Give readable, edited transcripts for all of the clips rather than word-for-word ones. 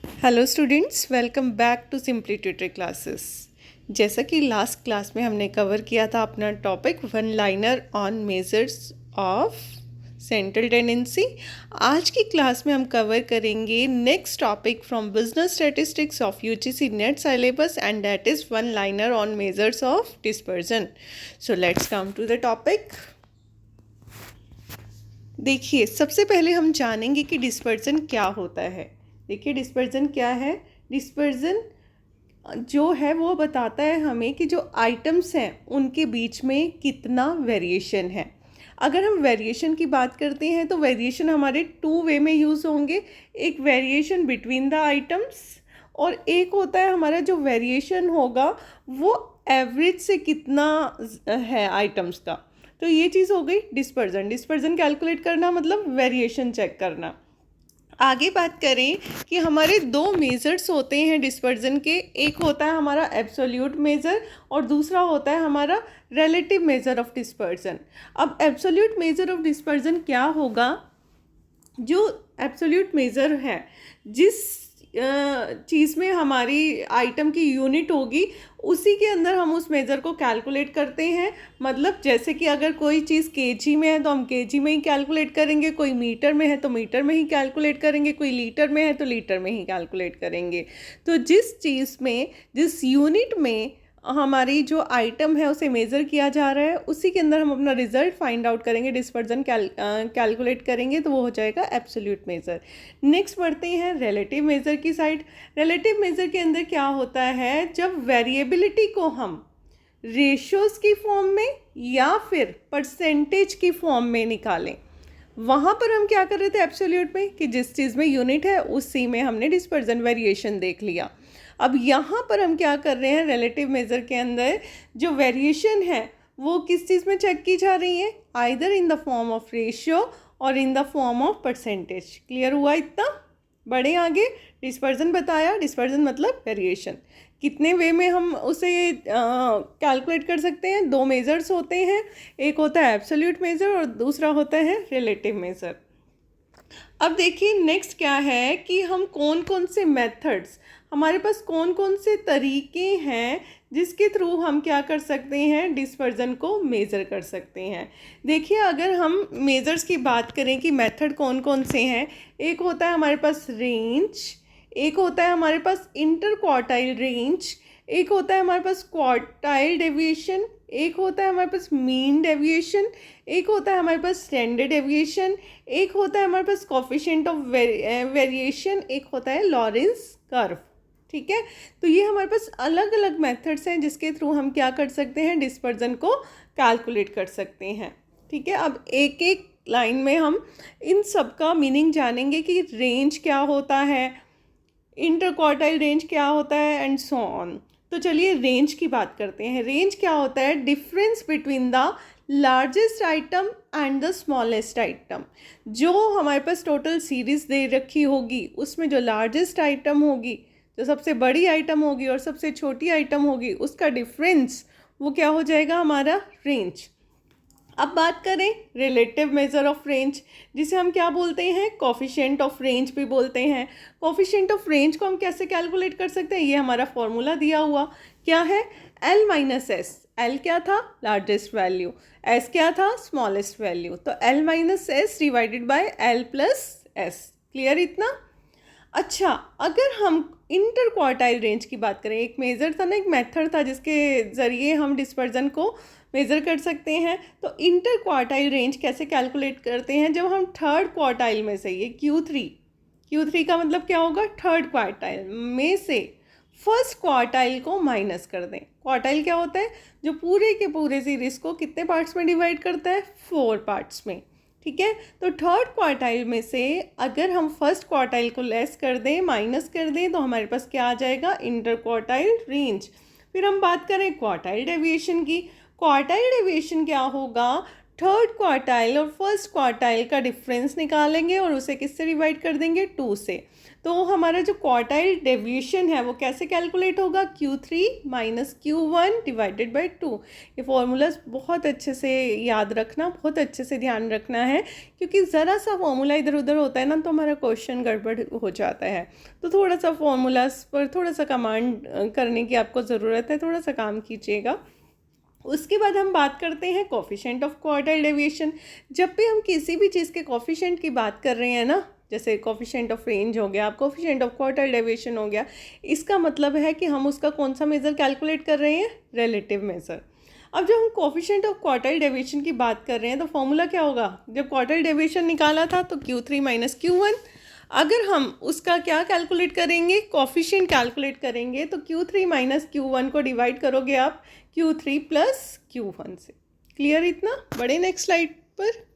Hello students, welcome back to Simply Tutor Classes. जैसा कि last class में हमने कवर किया था अपना topic one liner on measures of central tendency. आज की क्लास में हम कवर करेंगे next topic from business statistics of UGC NET syllabus and that is one liner on measures of dispersion. So let's come to the topic. देखिए, सबसे पहले हम जानेंगे कि डिस्पर्जन क्या होता है। देखिए, डिस्पर्जन क्या है। डिस्पर्जन जो है वो बताता है हमें कि जो आइटम्स हैं उनके बीच में कितना वेरिएशन है। अगर हम वेरिएशन की बात करते हैं तो वेरिएशन हमारे टू वे में यूज़ होंगे। एक वेरिएशन बिटवीन द आइटम्स और एक होता है हमारा जो वेरिएशन होगा वो एवरेज से कितना है आइटम्स का। तो ये चीज़ हो गई डिस्पर्जन। डिस्पर्जन कैलकुलेट करना मतलब वेरिएशन चेक करना। आगे बात करें कि हमारे दो मेजर्स होते हैं डिस्पर्जन के। एक होता है हमारा एब्सोल्यूट मेज़र और दूसरा होता है हमारा रिलेटिव मेज़र ऑफ डिस्पर्जन। अब एब्सोल्यूट मेज़र ऑफ डिस्पर्जन क्या होगा। जो एब्सोल्यूट मेज़र है, जिस चीज़ में हमारी आइटम की यूनिट होगी उसी के अंदर हम उस मेज़र को कैलकुलेट करते हैं। मतलब जैसे कि अगर कोई चीज़ केजी में है तो हम केजी में ही कैलकुलेट करेंगे, कोई मीटर में है तो मीटर में ही कैलकुलेट करेंगे, कोई लीटर में है तो लीटर में ही कैलकुलेट करेंगे। तो जिस चीज़ में, जिस यूनिट में हमारी जो आइटम है उसे मेज़र किया जा रहा है उसी के अंदर हम अपना रिजल्ट फाइंड आउट करेंगे, डिस्पर्जन कैलकुलेट करेंगे, तो वो हो जाएगा एब्सोल्यूट मेज़र। नेक्स्ट बढ़ते हैं रिलेटिव मेज़र की साइड। रिलेटिव मेज़र के अंदर क्या होता है, जब वेरिएबिलिटी को हम रेशियोज़ की फॉर्म में या फिर परसेंटेज की फॉर्म में निकालें। वहाँ पर हम क्या कर रहे थे एब्सोल्यूट में कि जिस चीज़ में यूनिट है उसी में हमने डिस्पर्जन वेरिएशन देख लिया। अब यहाँ पर हम क्या कर रहे हैं, रिलेटिव मेज़र के अंदर जो वेरिएशन है वो किस चीज़ में चेक की जा रही है, either in the form of ratio और in the form of percentage. Clear हुआ इतना? बढ़े आगे। डिस्पर्जन बताया, डिस्पर्जन मतलब वेरिएशन। कितने वे में हम उसे कैलकुलेट कर सकते हैं। दो मेजर्स होते हैं, एक होता है एब्सोल्यूट मेज़र और दूसरा होता है रिलेटिव मेज़र। अब देखिए नेक्स्ट क्या है कि हम कौन कौन से मेथड्स, हमारे पास कौन कौन से तरीके हैं जिसके थ्रू हम क्या कर सकते हैं, डिस्पर्जन को मेज़र कर सकते हैं। देखिए, अगर हम मेज़र्स की बात करें कि मेथड कौन कौन से हैं, एक होता है हमारे पास रेंज, एक होता है हमारे पास इंटर क्वार्टाइल रेंज, एक होता है हमारे पास क्वार्टाइल डेविएशन, एक होता है हमारे पास मीन डेविएशन, एक होता है हमारे पास स्टैंडर्ड डेविएशन, एक होता है हमारे पास कोफिशिएंट ऑफ वेरिएशन, एक होता है लॉरेंस कर्व। ठीक है, तो ये हमारे पास अलग अलग मेथड्स हैं जिसके थ्रू हम क्या कर सकते हैं, डिस्पर्जन को कैलकुलेट कर सकते हैं। ठीक है, अब एक एक लाइन में हम इन सब का मीनिंग जानेंगे कि रेंज क्या होता है, इंटर क्वार्टाइल रेंज क्या होता है एंड सो ऑन। तो चलिए रेंज की बात करते हैं। रेंज क्या होता है, difference between the largest item and the smallest item. जो हमारे पास टोटल सीरीज दे रखी होगी उसमें जो लार्जेस्ट आइटम होगी, जो सबसे बड़ी आइटम होगी और सबसे छोटी आइटम होगी, उसका डिफरेंस वो क्या हो जाएगा, हमारा रेंज। अब बात करें रिलेटिव मेज़र ऑफ रेंज, जिसे हम क्या बोलते हैं, कोफिशिएंट ऑफ रेंज भी बोलते हैं। कोफिशिएंट ऑफ रेंज को हम कैसे कैलकुलेट कर सकते हैं, ये हमारा फॉर्मूला दिया हुआ क्या है, L माइनस एस। L क्या था, लार्जेस्ट वैल्यू, S क्या था, स्मॉलेस्ट वैल्यू। तो L minus S divided by L plus S. Clear इतना? अच्छा, अगर हम इंटर क्वार्टाइल रेंज की बात करें, एक मेज़र था ना, एक मेथड था जिसके ज़रिए हम डिस्पर्जन को मेज़र कर सकते हैं। तो इंटर क्वार्टाइल रेंज कैसे कैलकुलेट करते हैं, जब हम थर्ड क्वार्टाइल में से, ये Q3 का मतलब क्या होगा, थर्ड क्वार्टाइल में से फर्स्ट क्वार्टाइल को माइनस कर दें। क्वार्टाइल क्या होता है, जो पूरे के पूरे सीरीज को कितने पार्ट्स में डिवाइड करता है, 4 पार्ट्स में। ठीक है, तो थर्ड क्वार्टाइल में से अगर हम फर्स्ट क्वार्टाइल को लेस कर दें, माइनस कर दें, तो हमारे पास क्या आ जाएगा, इंटर क्वार्टाइल रेंज। फिर हम बात करें क्वार्टाइल डेविएशन की। क्वार्टाइल डेविएशन क्या होगा, थर्ड क्वार्टाइल और फर्स्ट क्वार्टाइल का डिफरेंस निकालेंगे और उसे किससे डिवाइड कर देंगे, 2 से। तो हमारा जो क्वार्टाइल डेविएशन है वो कैसे कैलकुलेट होगा, Q3 minus Q1 divided by 2। ये फॉर्मूलाज बहुत अच्छे से याद रखना, बहुत अच्छे से ध्यान रखना है, क्योंकि ज़रा सा फॉर्मूला इधर उधर होता है ना तो हमारा क्वेश्चन गड़बड़ हो जाता है। तो थोड़ा सा फॉर्मूलाज पर थोड़ा सा कमांड करने की आपको ज़रूरत है, थोड़ा सा काम कीजिएगा। उसके बाद हम बात करते हैं कोफिशिएंट ऑफ क्वार्टाइल डेविएशन। जब भी हम किसी भी चीज़ के कोफिशिएंट की बात कर रहे हैं ना, जैसे कोफिशिएंट ऑफ रेंज हो गया, कोफिशिएंट ऑफ क्वार्टाइल डेविएशन हो गया, इसका मतलब है कि हम उसका कौन सा मेज़र कैलकुलेट कर रहे हैं, रिलेटिव मेज़र। अब जब हम कोफिशिएंट ऑफ क्वार्टाइल डेविएशन की बात कर रहे हैं तो फॉर्मूला क्या होगा, जब क्वार्टाइल डेविएशन निकाला था तो Q3 माइनस Q1। अगर हम उसका क्या कैलकुलेट करेंगे, कोफिशिएंट कैलकुलेट करेंगे, तो Q3 माइनस Q1 को डिवाइड करोगे आप Q3 प्लस Q1 से। क्लियर इतना? बढ़े नेक्स्ट स्लाइड पर।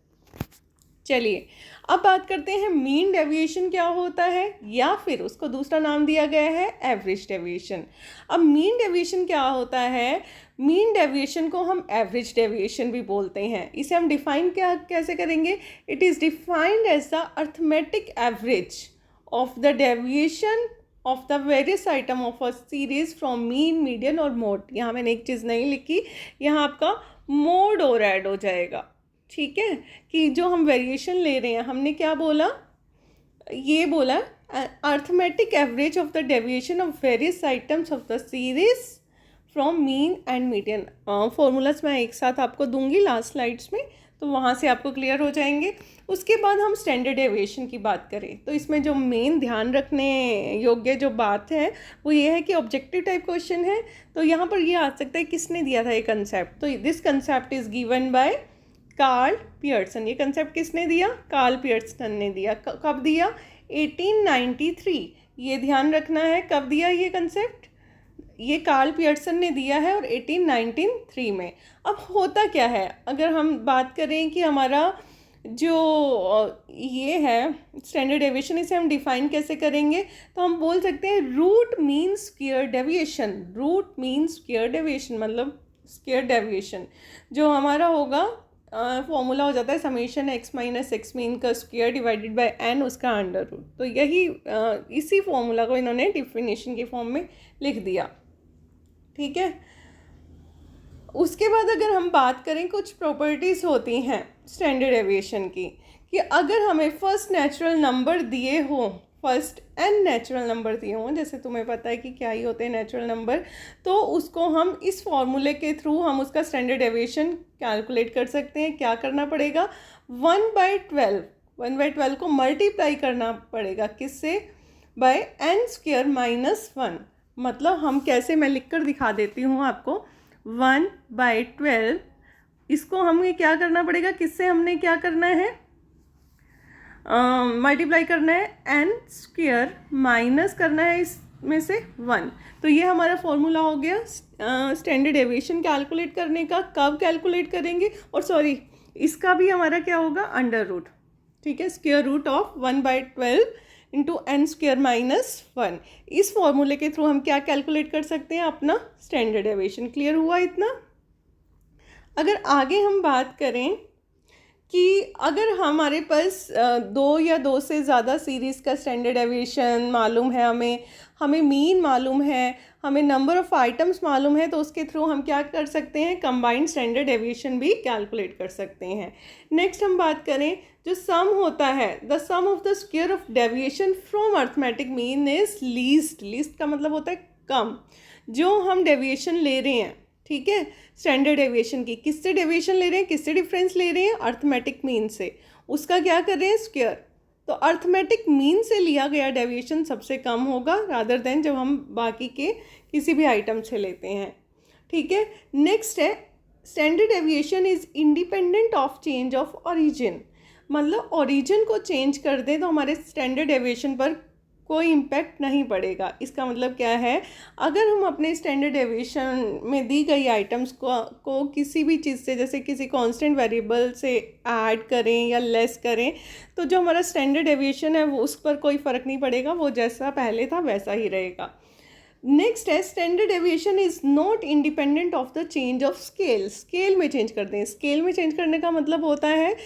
चलिए अब बात करते हैं मीन डेविएशन क्या होता है, या फिर उसको दूसरा नाम दिया गया है एवरेज डेविएशन। अब मीन डेविएशन क्या होता है, मीन डेविएशन को हम एवरेज डेविएशन भी बोलते हैं। इसे हम डिफाइन क्या कैसे करेंगे, it is defined as the arithmetic average of the deviation of the various item of a series from mean, median और मोड। यहाँ मैंने एक चीज़ नहीं लिखी, यहाँ आपका मोड और ऐड हो जाएगा। ठीक है, कि जो हम वेरिएशन ले रहे हैं, हमने क्या बोला, ये बोला arithmetic average of the deviation of various items of the series from mean and median. Formulas मैं एक साथ आपको दूंगी लास्ट स्लाइड्स में, तो वहाँ से आपको क्लियर हो जाएंगे। उसके बाद हम स्टैंडर्ड डेविएशन की बात करें तो इसमें जो मेन ध्यान रखने योग्य जो बात है वो ये है कि ऑब्जेक्टिव टाइप क्वेश्चन है, तो यहाँ पर ये आ सकता है किसने दिया था ये कंसेप्ट, तो this concept is given by Karl Pearson. ये कंसेप्ट किसने दिया, कार्ल पियर्सन ने दिया। कब दिया, 1893। ये ध्यान रखना है, कब दिया ये कंसेप्ट, ये कार्ल पियर्सन ने दिया है और 1893 में। अब होता क्या है, अगर हम बात करें कि हमारा जो ये है स्टैंडर्ड डेविएशन, इसे हम डिफाइन कैसे करेंगे, तो हम बोल सकते हैं root mean square deviation. Root mean square deviation मतलब स्क्वायर डेविएशन जो हमारा होगा, फॉर्मूला हो जाता है summation x minus X mean का स्क्वायर डिवाइडेड बाय n उसका अंडर रूट। तो यही इसी फॉर्मूला को इन्होंने डिफिनेशन के फॉर्म में लिख दिया। ठीक है, उसके बाद अगर हम बात करें, कुछ प्रॉपर्टीज़ होती हैं स्टैंडर्ड डेविएशन की, कि अगर हमें फर्स्ट नेचुरल नंबर दिए हो, फर्स्ट एन नेचुरल नंबर दिए हों, जैसे तुम्हें पता है कि क्या ही होते हैं नेचुरल नंबर, तो उसको हम इस फॉर्मूले के थ्रू हम उसका स्टैंडर्ड डेविएशन कैलकुलेट कर सकते हैं। क्या करना पड़ेगा, 1/12 को मल्टीप्लाई करना पड़ेगा किससे, बाय n स्क्वायर माइनस 1। मतलब हम कैसे, मैं लिख कर दिखा देती हूँ आपको, 1/12 इसको हमें क्या करना पड़ेगा, किससे हमने क्या करना है, मल्टीप्लाई करना है, n स्क्वायर माइनस करना है इसमें से 1। तो ये हमारा फॉर्मूला हो गया स्टैंडर्ड डेविएशन कैलकुलेट करने का। कब कैलकुलेट करेंगे, और सॉरी इसका भी हमारा क्या होगा, अंडर रूट। ठीक है, square root of 1/12 into n square minus 1। इस फॉर्मूले के थ्रू हम क्या कैलकुलेट कर सकते हैं, अपना स्टैंडर्ड डेविएशन। क्लियर हुआ इतना? अगर आगे हम बात करें कि अगर हमारे पास 2 या 2 से ज़्यादा सीरीज़ का स्टैंडर्ड डेविएशन मालूम है, हमें मीन मालूम है, हमें नंबर ऑफ़ आइटम्स मालूम है, तो उसके थ्रू हम क्या कर सकते हैं, कंबाइंड स्टैंडर्ड डेविएशन भी कैलकुलेट कर सकते हैं। नेक्स्ट हम बात करें, जो सम होता है, the sum of the square of deviation from arithmetic mean is least. Least का मतलब होता है कम। जो हम डेविएशन ले रहे हैं, ठीक है, स्टैंडर्ड डेविएशन की, किससे डेविएशन ले रहे हैं, किससे डिफरेंस ले रहे हैं, अर्थमेटिक मीन से। उसका क्या कर रहे हैं, स्क्वायर। तो अर्थमेटिक मीन से लिया गया डेविएशन सबसे कम होगा रादर देन जब हम बाकी के किसी भी आइटम से लेते हैं। ठीक है, नेक्स्ट है standard deviation is independent of change of origin. मतलब ओरिजिन को चेंज कर दें तो हमारे स्टैंडर्ड डेविएशन पर कोई इम्पैक्ट नहीं पड़ेगा। इसका मतलब क्या है, अगर हम अपने स्टैंडर्ड डेविएशन में दी गई आइटम्स को किसी भी चीज़ से, जैसे किसी कांस्टेंट वेरिएबल से ऐड करें या लेस करें, तो जो हमारा स्टैंडर्ड डेविएशन है वो उस पर कोई फ़र्क नहीं पड़ेगा, वो जैसा पहले था वैसा ही रहेगा। नेक्स्ट है standard deviation is not independent of the change of scale. Scale में चेंज कर दें, स्केल में चेंज करने का मतलब होता है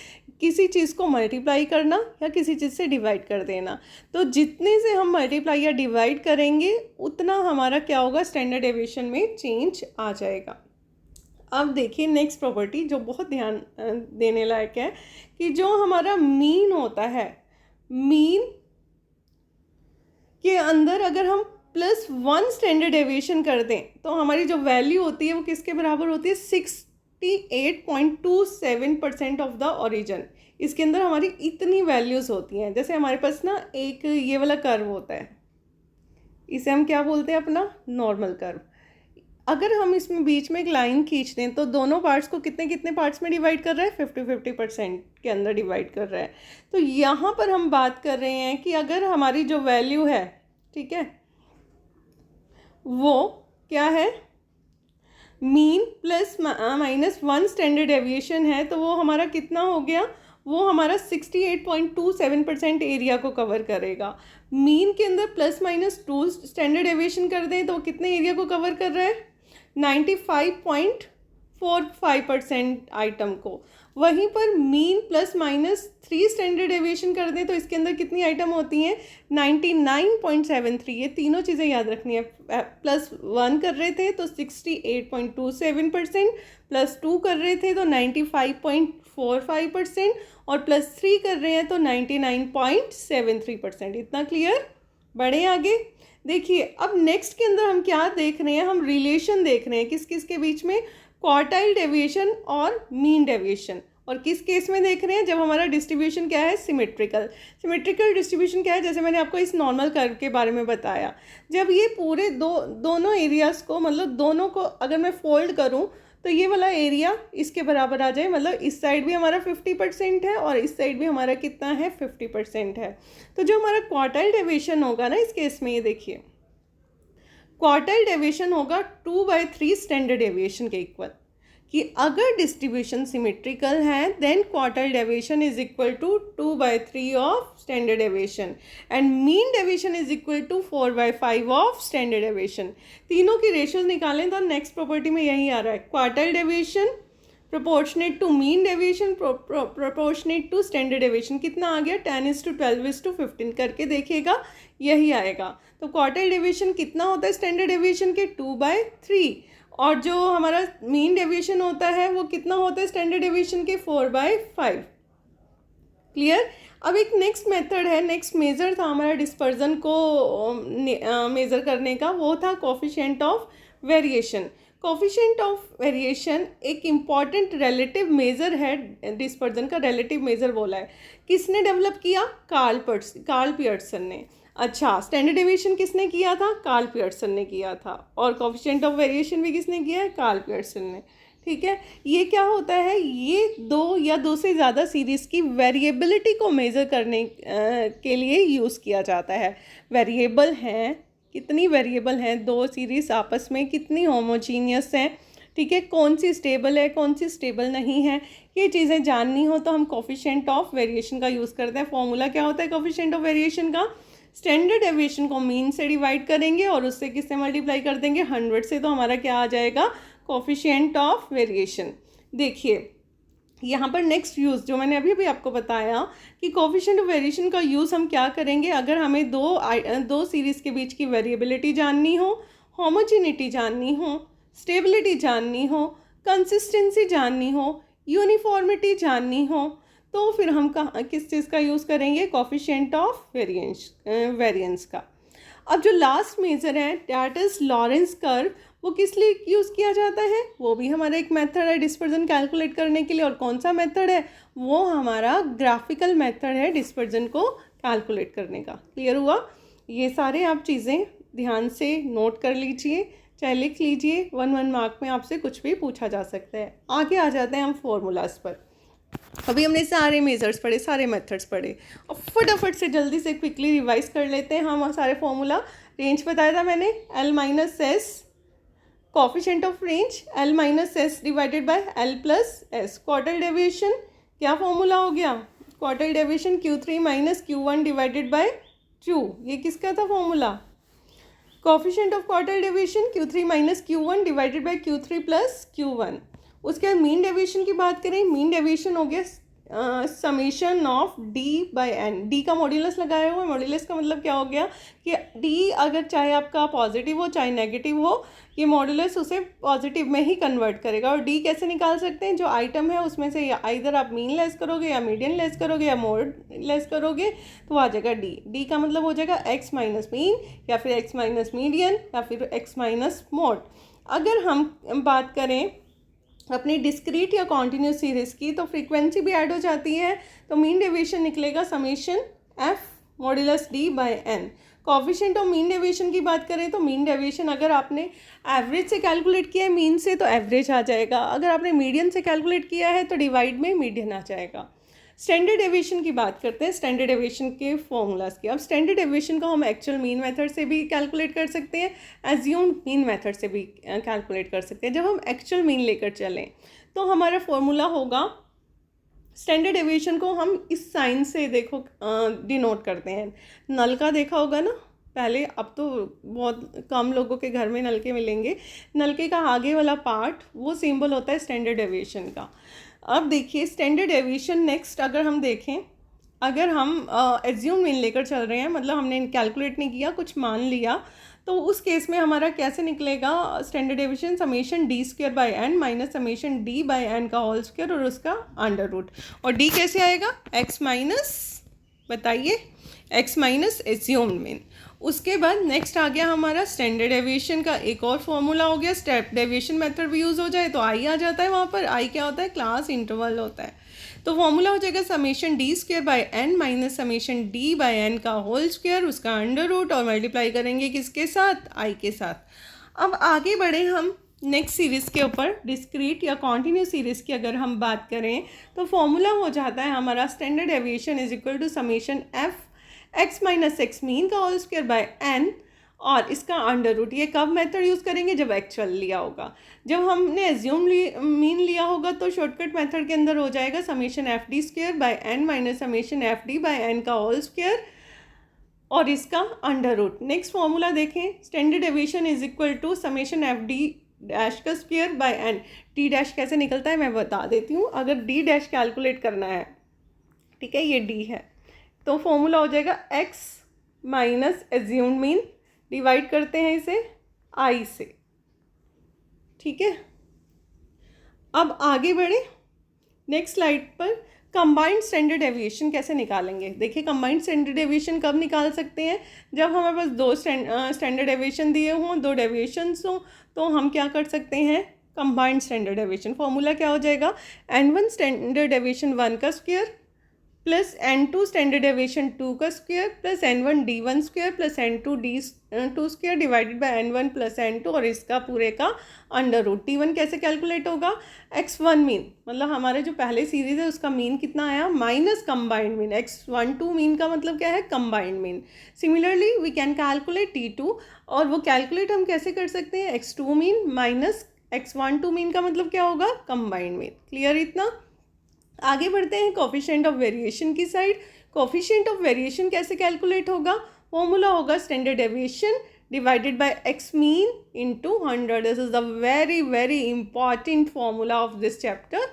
किसी चीज़ को मल्टीप्लाई करना या किसी चीज़ से डिवाइड कर देना। तो जितने से हम मल्टीप्लाई या डिवाइड करेंगे उतना हमारा क्या होगा, स्टैंडर्ड डेविएशन में चेंज आ जाएगा। अब देखिए नेक्स्ट प्रॉपर्टी जो बहुत ध्यान देने लायक है कि जो हमारा मीन होता है, मीन के अंदर अगर हम +1 स्टैंडर्ड डेविएशन कर दें तो हमारी जो वैल्यू होती है वो किसके बराबर होती है, 68.27% ऑफ द ओरिजिन। इसके अंदर हमारी इतनी वैल्यूज़ होती हैं। जैसे हमारे पास ना एक ये वाला कर्व होता है, इसे हम क्या बोलते हैं, अपना नॉर्मल कर्व। अगर हम इसमें बीच में एक लाइन खींच दें तो दोनों पार्ट्स को कितने कितने पार्ट्स में डिवाइड कर रहा है, 50-50% के अंदर डिवाइड कर रहा है। तो यहाँ पर हम बात कर रहे हैं कि अगर हमारी जो वैल्यू है, ठीक है, वो क्या है, मीन +-1 स्टैंडर्ड डेविएशन है, तो वो हमारा कितना हो गया, वो हमारा 68.27% एरिया को कवर करेगा। मीन के अंदर +-2 स्टैंडर्ड डेविएशन कर दें तो वो कितने एरिया को कवर कर रहा है, 95.45% आइटम को। वहीं पर मीन +-3 स्टैंडर्ड डेविएशन कर दें तो इसके अंदर कितनी आइटम होती हैं, 99.73। ये तीनों चीज़ें याद रखनी है। +1 कर रहे थे तो 68.27%, +2 कर रहे थे तो 95.45% और +3 कर रहे हैं तो 99.73%। इतना क्लियर? बढ़े आगे। देखिए अब नेक्स्ट के अंदर हम क्या देख रहे हैं, हम रिलेशन देख रहे हैं किस किस के बीच में, क्वार्टाइल डेविएशन और मीन डेविएशन। और किस केस में देख रहे हैं, जब हमारा डिस्ट्रीब्यूशन क्या है, सिमेट्रिकल। सिमेट्रिकल डिस्ट्रीब्यूशन क्या है, जैसे मैंने आपको इस नॉर्मल कर्व के बारे में बताया, जब ये पूरे दोनों एरियाज़ को, मतलब दोनों को अगर मैं फोल्ड करूं तो ये वाला एरिया इसके बराबर आ जाए, मतलब इस साइड भी हमारा 50% है और इस साइड भी हमारा कितना है, 50% है। तो जो हमारा क्वार्टाइल डेविएशन होगा ना इस केस में, ये देखिए क्वार्टाइल डेविएशन होगा 2/3 स्टैंडर्ड डेविएशन के इक्वल। कि अगर डिस्ट्रीब्यूशन सिमेट्रिकल है then quartile deviation is equal to 2/3 of standard deviation and mean deviation is equal to 4/5 of standard deviation. तीनों की रेशियोज निकालें तो नेक्स्ट प्रॉपर्टी में यही आ रहा है, quartile deviation proportionate to mean deviation proportionate to standard deviation. कितना आ गया, 10:12:15 करके देखिएगा, यही आएगा। तो क्वार्टाइल डेविएशन कितना होता है स्टैंडर्ड डेविएशन के, 2/3, और जो हमारा मीन डेविएशन होता है वो कितना होता है स्टैंडर्ड डेविएशन के, 4/5। क्लियर? अब एक नेक्स्ट मेथड है, नेक्स्ट मेज़र था हमारा डिस्पर्जन को मेज़र करने का, वो था coefficient of variation. Coefficient of variation एक इम्पॉर्टेंट रिलेटिव मेज़र है, डिस्पर्जन का रिलेटिव मेज़र बोला है। किसने डेवलप किया, कार्ल पियर्सन ने। अच्छा, स्टैंडर्ड डेविएशन किसने किया था, कार्ल पियर्सन ने किया था, और कोफिशिएंट ऑफ वेरिएशन भी किसने किया है, कार्ल पियर्सन ने। ठीक है, ये क्या होता है, ये दो या दो से ज़्यादा सीरीज़ की वेरिएबिलिटी को मेज़र करने के लिए यूज़ किया जाता है। वेरिएबल हैं, कितनी वेरिएबल हैं, दो सीरीज़ आपस में कितनी होमोजीनियस हैं, ठीक है, कौन सी स्टेबल है कौन सी स्टेबल नहीं है, ये चीज़ें जाननी हो तो हम कोफिशिएंट ऑफ वेरिएशन का यूज़ करते हैं। फॉर्मूला क्या होता है कोफिशिएंट ऑफ वेरिएशन का, स्टैंडर्ड डेविएशन को मीन से डिवाइड करेंगे और उससे किससे मल्टीप्लाई कर देंगे, 100 से, तो हमारा क्या आ जाएगा, कोफिशिएंट ऑफ वेरिएशन। देखिए यहाँ पर नेक्स्ट यूज़ जो मैंने अभी आपको बताया कि कोफिशिएंट ऑफ वेरिएशन का यूज़ हम क्या करेंगे, अगर हमें दो सीरीज़ के बीच की वेरिएबिलिटी जाननी हो, होमोजिनिटी जाननी हो, स्टेबिलिटी जाननी हो, कंसिस्टेंसी जाननी हो, यूनिफॉर्मिटी जाननी हो, तो फिर हम किस चीज़ का यूज़ करेंगे, कोफिशिएंट ऑफ वेरिएंस का। अब जो लास्ट मेजर है दैट इज़ लॉरेंस कर्व, वो किस लिए यूज़ किया जाता है, वो भी हमारा एक मेथड है डिस्पर्जन कैलकुलेट करने के लिए। और कौन सा मेथड है, वो हमारा ग्राफिकल मेथड है डिस्पर्जन को कैलकुलेट करने का। क्लियर हुआ? ये सारे आप चीज़ें ध्यान से नोट कर लीजिए, चाहे लिख लीजिए, 1 मार्क में आपसे कुछ भी पूछा जा सकता है। आगे आ जाते हैं हम फॉर्मूलाज पर। अभी हमने सारे मेजर्स पढ़े, सारे मेथड्स पढ़े, और फटाफट से जल्दी से क्विकली रिवाइज कर लेते हैं हम सारे फॉर्मूला। रेंज बताया था मैंने, L-S, coefficient of range L-S divided by L+S। Quartile deviation क्या फॉर्मूला हो गया, quartile deviation Q3 - Q1 divided by 2। ये किसका था formula, coefficient of quartile deviation Q3 minus Q1 divided by Q3 plus Q1। उसके बाद मीन डेविएशन की बात करें, मीन डेविएशन हो गया summation of D by N. D का मॉड्यूलस लगाया हुआ है, मॉड्यूलस का मतलब क्या हो गया कि डी अगर चाहे आपका पॉजिटिव हो चाहे नेगेटिव हो, ये मॉड्यूलस उसे पॉजिटिव में ही कन्वर्ट करेगा। और डी कैसे निकाल सकते हैं, जो आइटम है उसमें से इधर आप मीन लेस करोगे या मीडियन लेस करोगे या मोड लेस करोगे तो आ जाएगा डी। डी का मतलब हो जाएगा एक्स माइनस मीन या फिर एक्स माइनस मीडियन या फिर एक्स माइनस मोड। अगर हम बात करें अपनी डिस्क्रीट या कॉन्टिन्यूस सीरीज़ की तो फ्रीक्वेंसी भी ऐड हो जाती है, तो मीन डेविएशन निकलेगा summation F modulus D by N. Coefficient of mean deviation की बात करें तो मीन डेविएशन अगर आपने एवरेज से कैलकुलेट किया है मीन से तो एवरेज आ जाएगा, अगर आपने मीडियन से कैलकुलेट किया है तो डिवाइड में मीडियन आ जाएगा। स्टैंडर्ड डेविएशन की बात करते हैं, स्टैंडर्ड डेविएशन के फॉर्मूलाज की। अब स्टैंडर्ड डेविएशन को हम एक्चुअल मीन मेथड से भी कैलकुलेट कर सकते हैं, एज्यूम्ड मीन मेथड से भी कैलकुलेट कर सकते हैं। जब हम एक्चुअल मीन लेकर चलें तो हमारा फॉर्मूला होगा, स्टैंडर्ड डेविएशन को हम इस साइन से देखो डिनोट करते हैं। नल का देखा होगा ना पहले, अब तो बहुत कम लोगों के घर में नलके मिलेंगे। नलके का आगे वाला पार्ट वो सिंबल होता है स्टैंडर्ड डेविएशन का। अब देखिए स्टैंडर्ड डेविएशन नेक्स्ट अगर हम देखें, अगर हम एज्यूम मीन लेकर चल रहे हैं, मतलब हमने कैलकुलेट नहीं किया, कुछ मान लिया, तो उस केस में हमारा कैसे निकलेगा standard deviation, summation D square by N minus summation D by N का होल स्क्वायर और उसका अंडर रूट। और डी कैसे आएगा, एक्स माइनस, बताइए, एक्स माइनस एज्यूम्ड मीन। उसके बाद नेक्स्ट आ गया हमारा स्टैंडर्ड डेविएशन का एक और फॉर्मूला हो गया, स्टेप डेविएशन मेथड भी यूज़ हो जाए तो आई आ जाता है। वहाँ पर आई क्या होता है, क्लास इंटरवल होता है। तो फॉर्मूला हो जाएगा summation D square by N minus summation D by N का होल स्क्वायर, उसका अंडर रूट, और मल्टीप्लाई करेंगे किसके साथ, आई के साथ। अब आगे बढ़े हम नेक्स्ट सीरीज़ के ऊपर, डिस्क्रीट या कॉन्टिन्यूस सीरीज़ की अगर हम बात करें तो फॉर्मूला हो जाता है हमारा standard deviation is equal to summation F X minus X mean का होल स्क्वायर बाय एन और इसका अंडर रूट। ये कब मेथड यूज़ करेंगे, जब एक्चुअल लिया होगा। जब हमने एज्यूम मीन लिया होगा तो शॉर्टकट मेथड के अंदर हो जाएगा summation F D square by N minus summation F D by N का होल स्क्वायर और इसका अंडर रूट। नेक्स्ट फॉर्मूला देखें, standard deviation is equal to summation F D dash का square by N. D dash कैसे निकलता है मैं बता देती हूँ। अगर डी डैश कैलकुलेट करना है, ठीक है, ये डी है, तो फॉर्मूला हो जाएगा x minus assumed mean, divide करते हैं इसे आई से, ठीक है। अब आगे बढ़े नेक्स्ट स्लाइड पर, कंबाइंड स्टैंडर्ड डेविएशन कैसे निकालेंगे। देखिए कंबाइंड स्टैंडर्ड डेविएशन कब निकाल सकते हैं, जब हमारे पास दो स्टैंडर्ड डेविएशन दिए हों, दो डेविएशंस हों, तो हम क्या कर सकते हैं, कंबाइंड स्टैंडर्ड डेविएशन। फॉर्मूला क्या हो जाएगा, n1 स्टैंडर्ड डेविएशन 1 का square plus n2 standard deviation 2 का square plus n1 d1 square plus n2 d2 square divided bye n1 plus n2 और इसका पूरे का अंडर रूट। d1 कैसे कैलकुलेट होगा, x1 मीन, मतलब हमारे जो पहले सीरीज है उसका मीन कितना आया, minus combined mean. x12 mean का मतलब क्या है, combined mean. Similarly we can calculate t2, और वो कैलकुलेट हम कैसे कर सकते हैं, x2 mean minus x12 mean का मतलब क्या होगा, कंबाइंड मीन। क्लियर इतना। आगे बढ़ते हैं कोफिशिएंट ऑफ वेरिएशन की साइड। कोफिशिएंट ऑफ वेरिएशन कैसे कैलकुलेट होगा, फॉर्मूला होगा standard deviation divided by x mean into 100। This is the very very important formula of this chapter.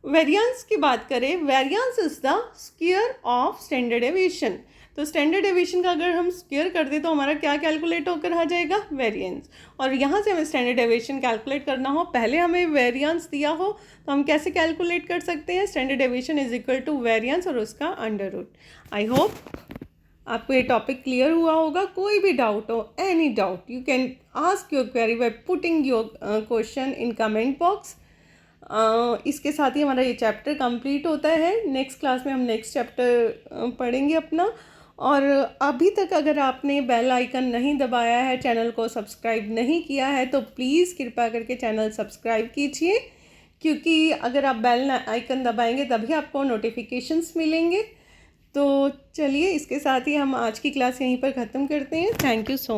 Variance की बात करें, variance is the square of standard deviation. तो standard deviation का अगर हम स्क्वायर कर दें तो हमारा क्या कैलकुलेट होकर आ जाएगा, वेरिएंस। और यहाँ से हमें स्टैंडर्ड डेविएशन कैलकुलेट करना हो, पहले हमें वेरिएंस दिया हो तो हम कैसे कैलकुलेट कर सकते हैं, standard deviation is equal to variance और उसका अंडर रूट। आई होप आपको ये टॉपिक क्लियर हुआ होगा। कोई भी डाउट हो, any doubt, you can ask your query by putting your question in comment box. इसके साथ ही हमारा ये चैप्टर कंप्लीट होता है। नेक्स्ट क्लास में हम नेक्स्ट चैप्टर पढ़ेंगे अपना। और अभी तक अगर आपने बेल आइकन नहीं दबाया है, चैनल को सब्सक्राइब नहीं किया है, तो प्लीज़ कृपया करके चैनल सब्सक्राइब कीजिए, क्योंकि अगर आप बेल आइकन दबाएंगे तभी आपको नोटिफिकेशंस मिलेंगे। तो चलिए इसके साथ ही हम आज की क्लास यहीं पर ख़त्म करते हैं। Thank you so